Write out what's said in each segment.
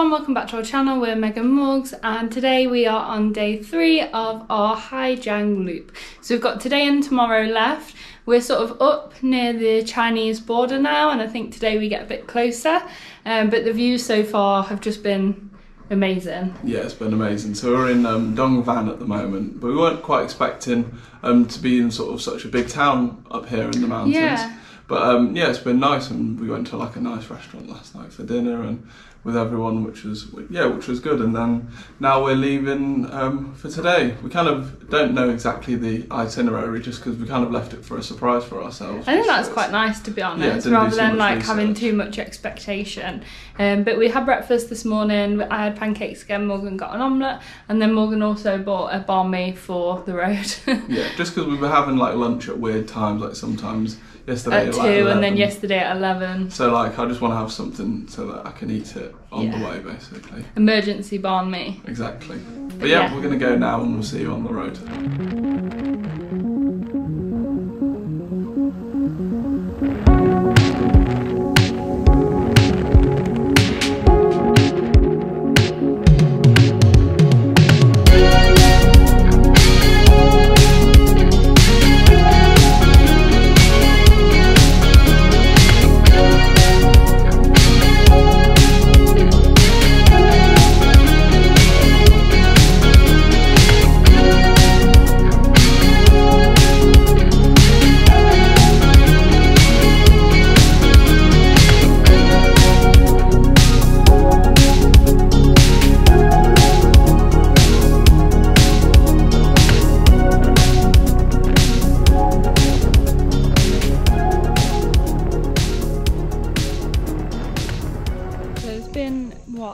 everyone, welcome back to our channel. We're megandmorgs and today we are on day 3 of our Ha Giang loop. So we've got today and tomorrow left. We're sort of up near the Chinese border now and I think today we get a bit closer, but the views so far have just been amazing. Yeah, it's been amazing. So we're in Dong Van at the moment, but we weren't quite expecting to be in sort of such a big town up here in the mountains. Yeah. But yeah, it's been nice, and we went to like a nice restaurant last night for dinner and with everyone, which was good. And then now we're leaving for today. We kind of don't know exactly the itinerary just because we kind of left it for a surprise for ourselves. I think that's quite nice, to be honest, rather than like having too much expectation. But we had breakfast this morning. I had pancakes again, Morgan got an omelette, and then Morgan also bought a banh mi for the road. Yeah, just because we were having like lunch at weird times, like sometimes yesterday at 2 like and then yesterday at 11. So like I just want to have something so that I can eat it on the way, basically. Emergency banh mi. Exactly. But yeah, we're going to go now and we'll see you on the road.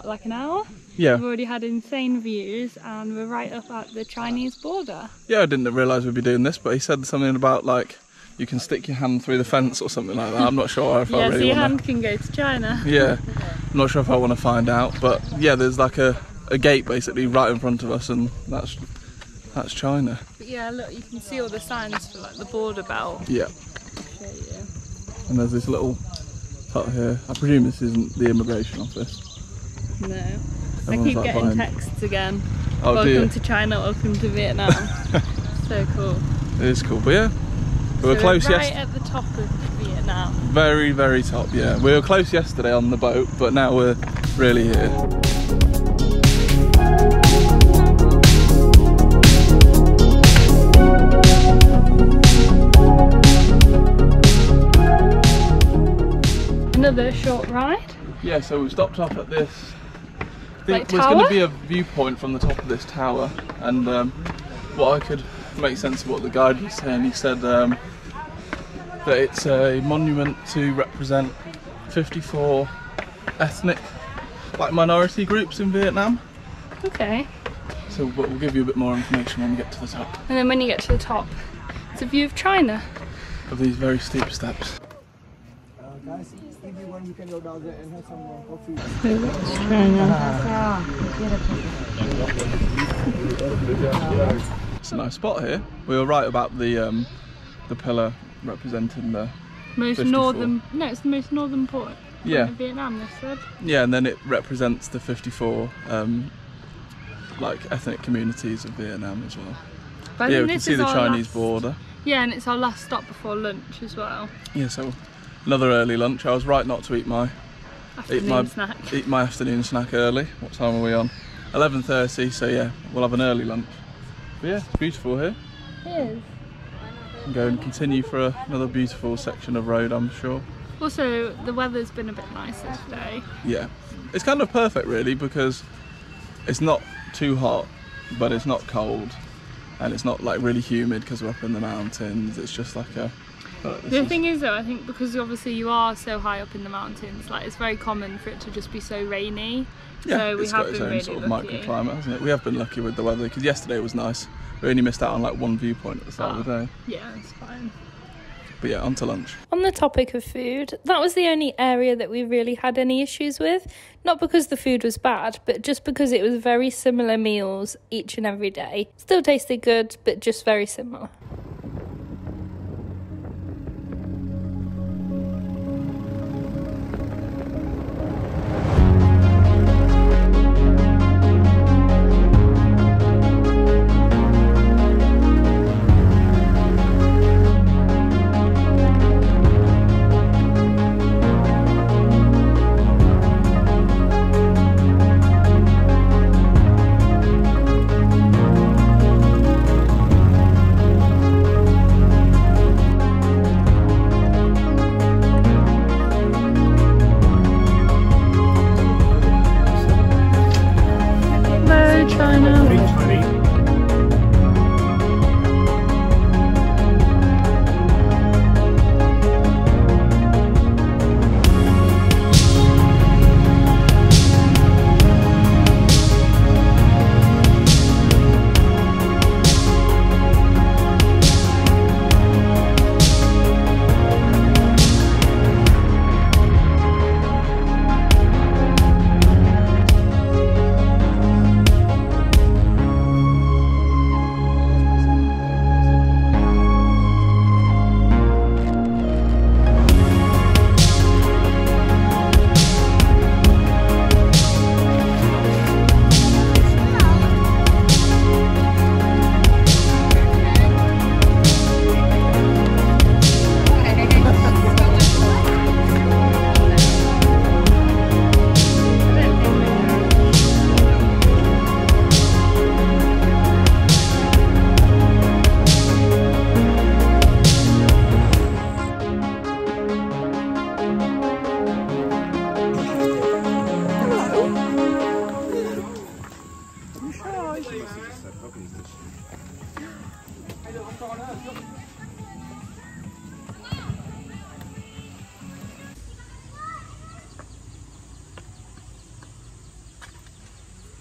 Like an hour? Yeah. We've already had insane views and we're right up at the Chinese border. Yeah, I didn't realise we'd be doing this, but he said something about like you can stick your hand through the fence or something like that. I'm not sure if I really so your hand can go to China. Yeah, I'm not sure if I want to find out, but yeah, there's like a gate basically right in front of us, and that's China. But yeah, look, you can see all the signs for like the border belt. Yeah. I'll show you. And there's this little hut here. I presume this isn't the immigration office. No. Everyone's I keep like getting buying texts again. Oh, welcome to China, welcome to Vietnam. So cool. It is cool, but yeah. We were close right at the top of Vietnam. Very, very top, yeah. We were close yesterday on the boat, but now we're really here. Another short ride. Yeah, so we stopped off at this. I think like there's going to be a viewpoint from the top of this tower, and what I could make sense of what the guide was saying, he said that it's a monument to represent 54 ethnic minority groups in Vietnam. Okay. So we'll give you a bit more information when we get to the top. And then when you get to the top, it's a view of China. Of these very steep steps. Guys, if you want, you can go down there and have some more coffee. So that's China. It's a nice spot here. We were right about the pillar representing the most 54. northern. No, it's the most northern point. Yeah. Of Vietnam, they said. Yeah, and then it represents the 54 like ethnic communities of Vietnam as well. But yeah, we can see the Chinese border. Yeah, and it's our last stop before lunch as well. Yeah, so another early lunch. I was right not to eat my afternoon snack early. What time are we on? 11:30. So yeah, we'll have an early lunch. But yeah, it's beautiful here. It is. And go and continue for another beautiful section of road, I'm sure. Also, the weather's been a bit nicer today. Yeah, it's kind of perfect really, because it's not too hot, but it's not cold, and it's not like really humid because we're up in the mountains. It's just like a... The thing is though, I think because obviously you are so high up in the mountains, like it's very common for it to just be so rainy. Yeah, so it's got its own sort of microclimate, hasn't it? We have been lucky with the weather, because yesterday was nice. We only missed out on like one viewpoint at the start of the day. Yeah, it's fine. But yeah, on to lunch. On the topic of food, that was the only area that we really had any issues with. Not because the food was bad, but just because it was very similar meals each and every day. Still tasted good, but just very similar.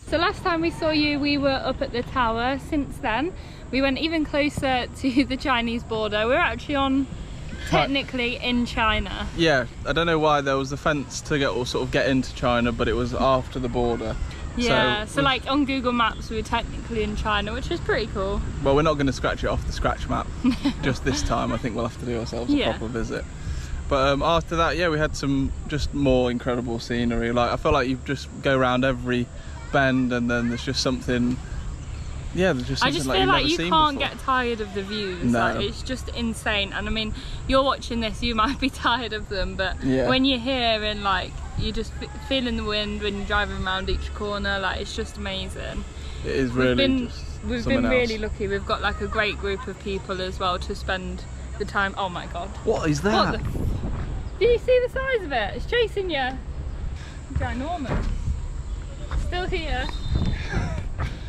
So last time we saw you, we were up at the tower. Since then, we went even closer to the Chinese border. We're actually on, technically in China. Yeah, I don't know why there was a fence to get into China, but it was after the border. Yeah, so like on Google Maps we were technically in China, which is pretty cool. Well, we're not going to scratch it off the scratch map just this time. I think we'll have to do ourselves a proper visit. But after that, yeah, we had some just more incredible scenery. Like, I feel like you just go around every bend and then there's just something, yeah, there's just something I just feel like you can't before. Get tired of the views. No. Like, it's just insane. And I mean, you're watching this, you might be tired of them, but when you're here and like you just feeling the wind when you're driving around each corner, like it's just amazing. It is really we've been really lucky. We've got like a great group of people as well to spend the time. Oh my god, what is that? Do you see the size of it? It's chasing you. Ginormous. Still here.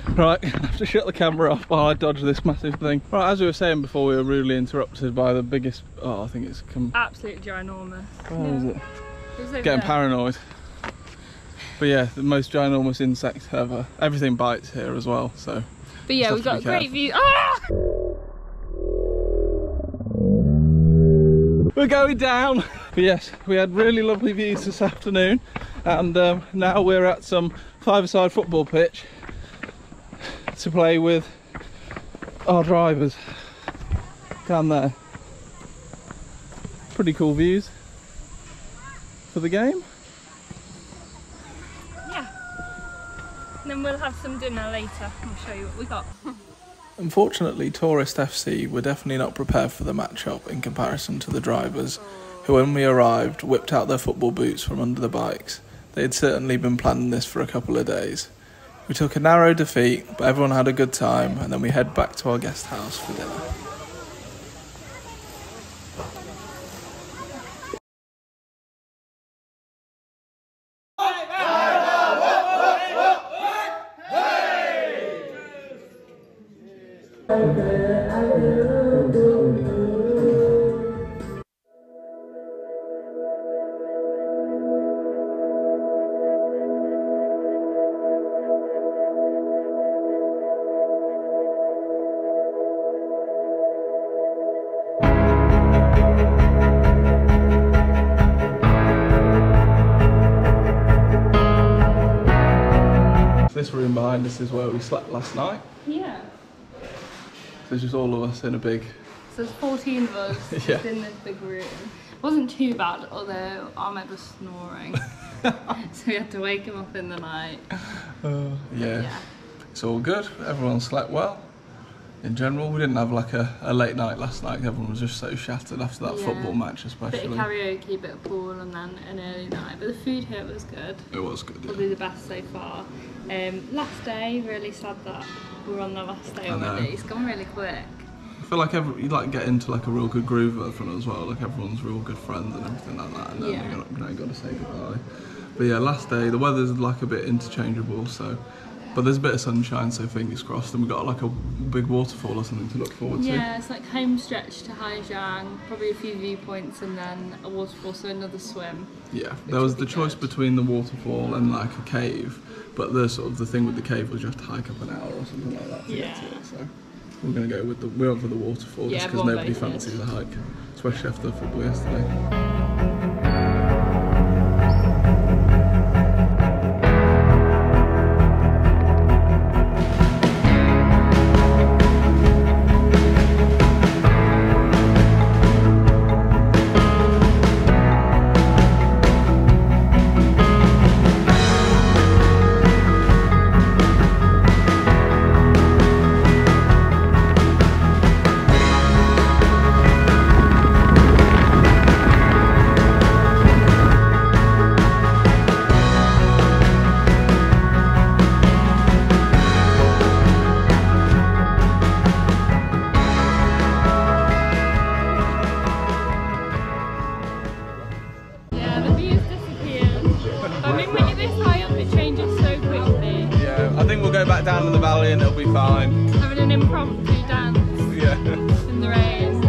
Right, I have to shut the camera off while I dodge this massive thing. Right, as we were saying before, we were rudely interrupted by the biggest, oh, I think it's absolutely ginormous. Where is it? Getting there. Paranoid. But yeah, the most ginormous insect ever. Everything bites here as well, so. But yeah, we've got a great view. Ah! We're going down. But yes, we had really lovely views this afternoon, and now we're at some five-a-side football pitch to play with our drivers down there. Pretty cool views for the game. Yeah. And then we'll have some dinner later. I'll show you what we got. Unfortunately, Tourist FC were definitely not prepared for the match-up in comparison to the drivers, who when we arrived whipped out their football boots from under the bikes. They had certainly been planning this for a couple of days. We took a narrow defeat, but everyone had a good time, and then we head back to our guest house for dinner. This room behind us is where we slept last night. Yeah. So there's just all of us in a big... So there's 14 of us just in this big room. It wasn't too bad, although Ahmed was snoring. So we had to wake him up in the night. Yeah. It's all good. Everyone slept well. In general, we didn't have like a late night last night. Everyone was just so shattered after that football match, especially. Bit of karaoke, bit of pool, and then an early night. But the food here was good. It was good, Probably the best so far. Last day, really sad that we're on the last day already. It's gone really quick. I feel like you like get into like a real good groove at the front as well. Like everyone's real good friends and everything like that. And then you got to say goodbye. But yeah, last day the weather's like a bit interchangeable. So, but there's a bit of sunshine, so fingers crossed. And we've got like a big waterfall or something to look forward to. Yeah, it's like home stretch to Ha Giang, probably a few viewpoints, and then a waterfall, so another swim. Yeah, there was the choice between the waterfall and like a cave, but the thing with the cave was you have to hike up an hour or something like that to get to it. So we're gonna go with we went for the waterfall just because nobody fancies a hike, especially after the football yesterday. Back down in the valley and it'll be fine. Having an impromptu dance in the rain.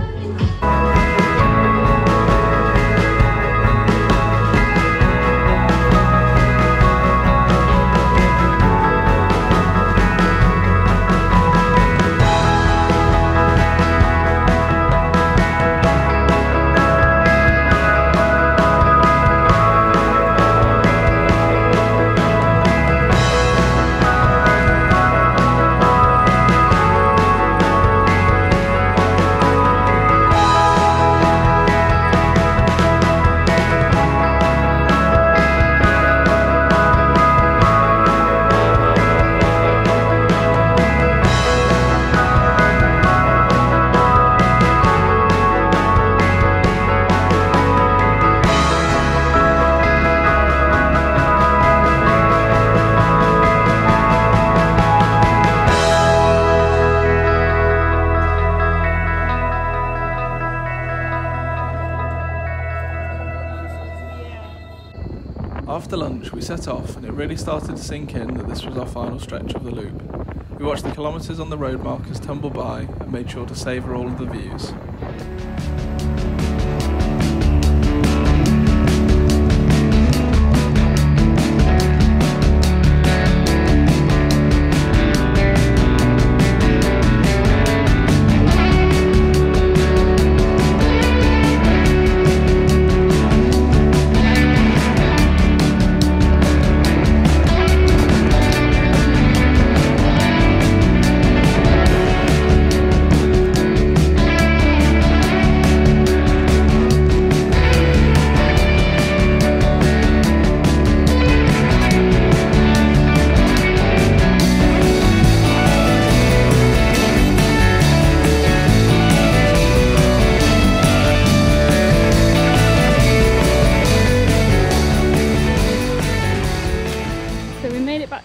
set off and it really started to sink in that this was our final stretch of the loop. We watched the kilometres on the road markers tumble by and made sure to savour all of the views.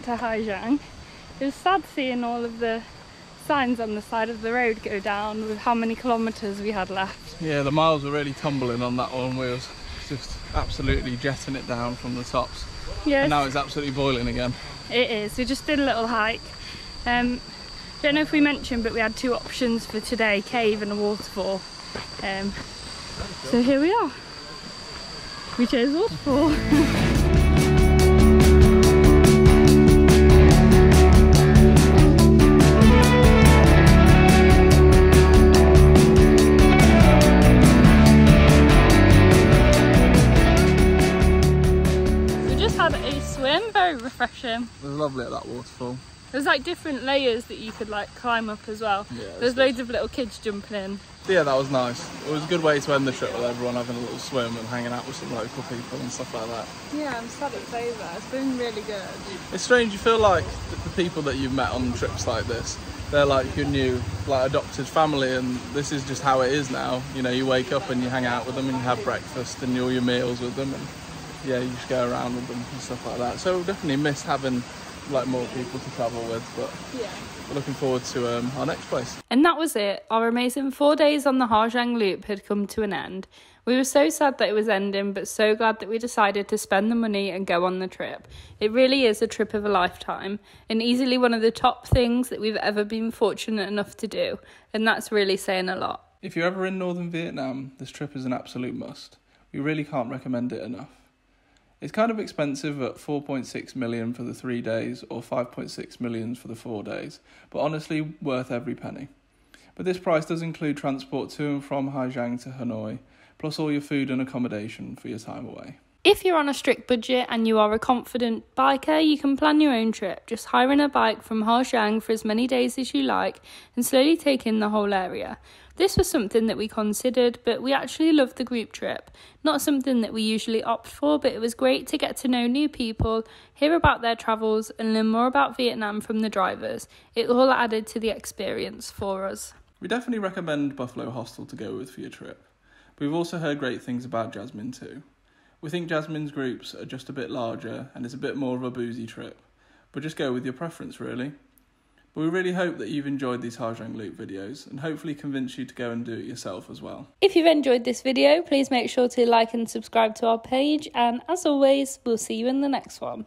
To Ha Giang. It was sad seeing all of the signs on the side of the road go down with how many kilometres we had left. Yeah, the miles were really tumbling on that one. We was just absolutely jetting it down from the tops. Yes. And now it's absolutely boiling again. It is. We just did a little hike. Don't know if we mentioned, but we had two options for today, cave and a waterfall. So here we are. We chose waterfall. Very refreshing. It was lovely at that waterfall. There's like different layers that you could like climb up as well. Yeah, there's loads of little kids jumping in. Yeah, that was nice. It was a good way to end the trip with everyone having a little swim and hanging out with some local people and stuff like that. Yeah, I'm sad it's over. It's been really good. It's strange, you feel like the people that you've met on trips like this, they're like your new like adopted family, and this is just how it is now. You know, you wake up and you hang out with them and you have breakfast and all your meals with them, and yeah, you just go around with them and stuff like that. So definitely miss having like more people to travel with, but yeah, we're looking forward to our next place. And that was it. Our amazing 4 days on the Ha Giang loop had come to an end. We were so sad that it was ending, but so glad that we decided to spend the money and go on the trip. It really is a trip of a lifetime, and easily one of the top things that we've ever been fortunate enough to do, and that's really saying a lot. If you're ever in northern Vietnam, this trip is an absolute must. We really can't recommend it enough. It's kind of expensive at 4.6 million for the 3 days or 5.6 million for the 4 days, but honestly worth every penny. But this price does include transport to and from Ha Giang to Hanoi, plus all your food and accommodation for your time away. If you're on a strict budget and you are a confident biker, you can plan your own trip, just hiring a bike from Ha Giang for as many days as you like and slowly take in the whole area. This was something that we considered, but we actually loved the group trip. Not something that we usually opt for, but it was great to get to know new people, hear about their travels and learn more about Vietnam from the drivers. It all added to the experience for us. We definitely recommend Buffalo Hostel to go with for your trip. But we've also heard great things about Jasmine too. We think Jasmine's groups are just a bit larger and it's a bit more of a boozy trip. But just go with your preference really. But we really hope that you've enjoyed these Ha Giang Loop videos and hopefully convince you to go and do it yourself as well. If you've enjoyed this video, please make sure to like and subscribe to our page, and as always, we'll see you in the next one.